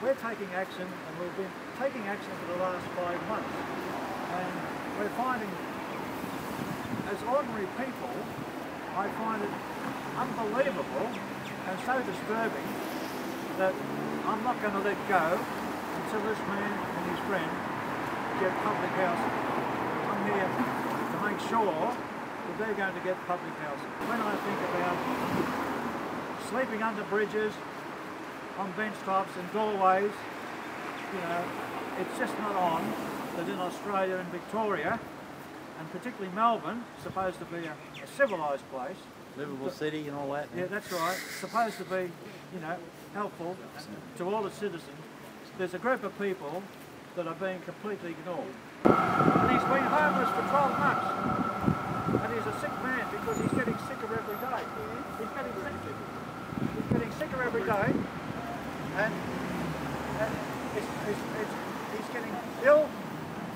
We're taking action, and we've been taking action for the last 5 months. And we're finding, as ordinary people, I find it unbelievable and so disturbing that I'm not going to let go until this man and his friend get public housing. I'm here to make sure that they're going to get public housing. When I think about sleeping under bridges, on bench tops and doorways, you know, it's just not on that in Australia and Victoria, and particularly Melbourne, supposed to be a civilised place. Livable city and all that. Yeah, that's right. Supposed to be, you know, helpful to all its citizens. There's a group of people that are being completely ignored. And he's been homeless for 12 months. And he's a sick man because he's getting sicker every day. He's getting sicker. He's getting sicker every day. And he's getting ill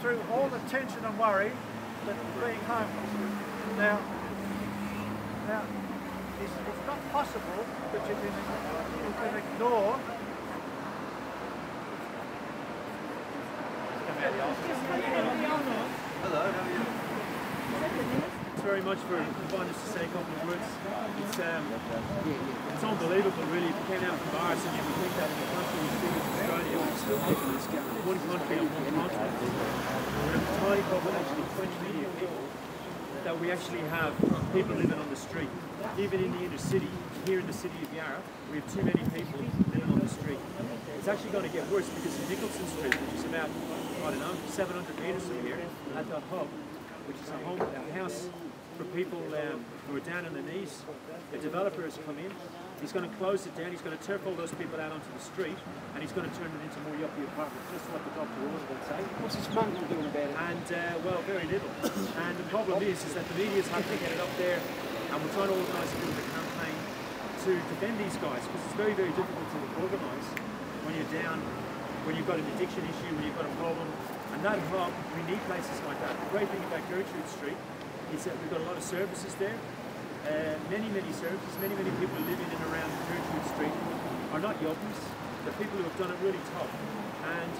through all the tension and worry that being homeless. Now it's not possible that you can ignore. Hello, how are you? Thanks very much for inviting us to say a couple of words. It's unbelievable, really. If you came out from Mars and you would think that in a country as big as Australia, one country on one continent, with a tiny population of 20 million people, that we actually have people living on the street. Even in the inner city, here in the city of Yarra, we have too many people living on the street. It's actually going to get worse because in Nicholson Street, which is about, I don't know, 700 metres from here, at the hub, which is a house for people who are down on their knees. The developer has come in, he's going to close it down, he's going to turf all those people out onto the street, and he's going to turn it into more yuppie apartments, just like the Dr. Orr would say. What's his mum doing about it? And, well, very little. And the problem is that the media's having to get it up there, and we're trying to organise a bit of a campaign to defend these guys, because it's very, very difficult to organise when you're down, when you've got an addiction issue, when you've got a problem. And that hub, we need places like that. The great thing about Gertrude Street is that we've got a lot of services there. Many services, many people living in and around Gertrude Street are not yuppies. They're people who have done it really tough. And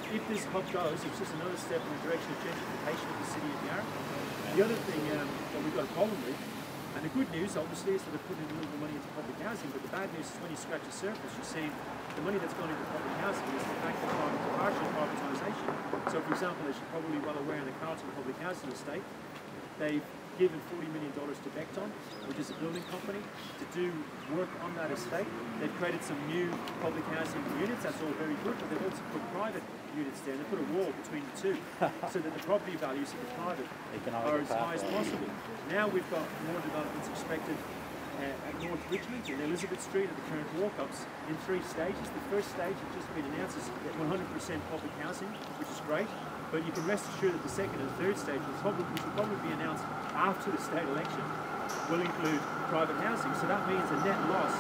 if this hub goes, it's just another step in the direction of gentrification of the city of Yarra. The other thing that we've got a problem with, and the good news obviously is that they're putting a little bit of money into public housing, but the bad news is when you scratch the surface, you're seeing the money that's gone into public housing is the fact of partial privatisation. So for example, as you're probably well aware, in the Carlton public housing estate, they've given $40 million to Becton, which is a building company, to do work on that estate. They've created some new public housing units, that's all very good, but they've also put private units there. They put a wall between the two so that the property values of the private are as high as possible. Now we've got more developments expected at North Richmond in Elizabeth Street at the current walk-ups in 3 stages. The first stage has just been announced as 100% public housing, which is great, but you can rest assured that the second and third stage, which will probably be announced after the state election, will include private housing. So that means a net loss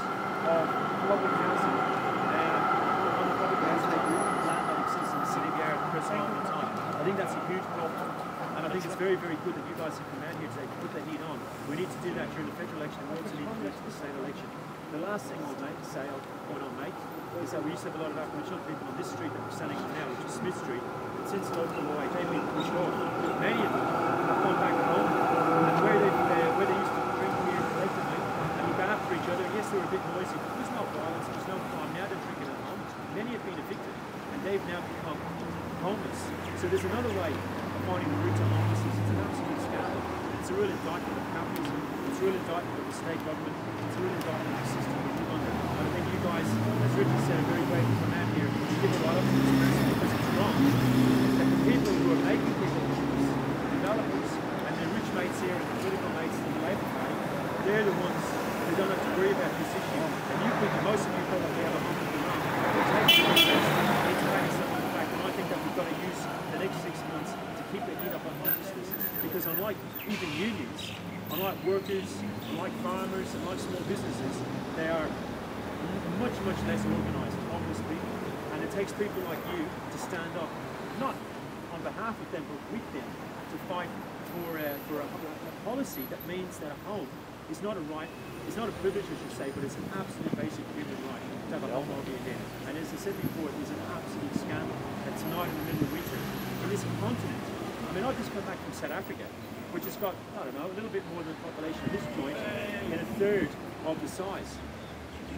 of public housing on the public housing land that exists in the city of Yarra at the present moment in time. I think that's a huge problem. And I think it's very, very good that you guys have come out here today to put the heat on. We need to do that during the federal election, and we also need to do it to the state election. The last thing I'll make is that we used to have a lot of Aboriginal people on this street that we're selling now, which is Smith Street. But since local law, they've been pushed off. Many of them have gone back home, and where they used to drink beer collectively and look after each other, yes, they were a bit noisy, but there was no violence, there was no crime. Now they're drinking at home. Many have been evicted, and they've now become homeless. So there's another way of finding the root to homelessness. It's an absolute scandal. It's a real indictment of capitalism. It's a real indictment of the state government. It's a real indictment of the system we live under. And I think you guys, as Richard said, are very brave to come out here and give a lot of this person because it's wrong. That the people who are making people homeless, the developers, and the rich mates here and the political mates in the Labour Party, they're the ones who don't have to worry about this issue. And you think most of you probably have a home of your own. And I think that we've got to use the next 6 months to keep the heat up on homelessness, because unlike even unions, unlike workers, unlike farmers, and like small businesses, they are much less organised, homeless people, and it takes people like you to stand up, not on behalf of them, but with them, to fight for a policy that means that a home It's not a right, it's not a privilege, I should say, but it's an absolute basic human right to have a home hobby again. And as I said before, it is an absolute scandal that tonight in the middle of winter, in this continent, I mean, I've just come back from South Africa, which has got, I don't know, a little bit more than the population of this joint, and a third of the size.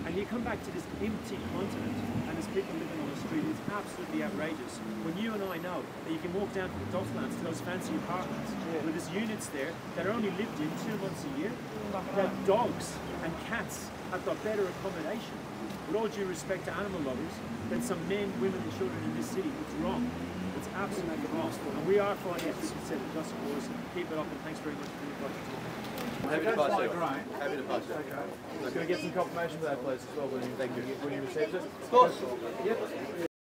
And you come back to this empty continent, and there's people living on the street. It's absolutely outrageous. When you and I know that you can walk down to the Docklands, to those fancy apartments, where there's units there that are only lived in 2 months a year, that dogs and cats have got better accommodation. With all due respect to animal lovers, than some men, women and children in this city. It's wrong. It's absolutely wrong. And we are fighting, as you said, a just cause. Keep it up, and thanks very much for your project. Happy to pass you. Happy to pass you. Just going to get some confirmation for that place as well when you receive it. Of course. Yep.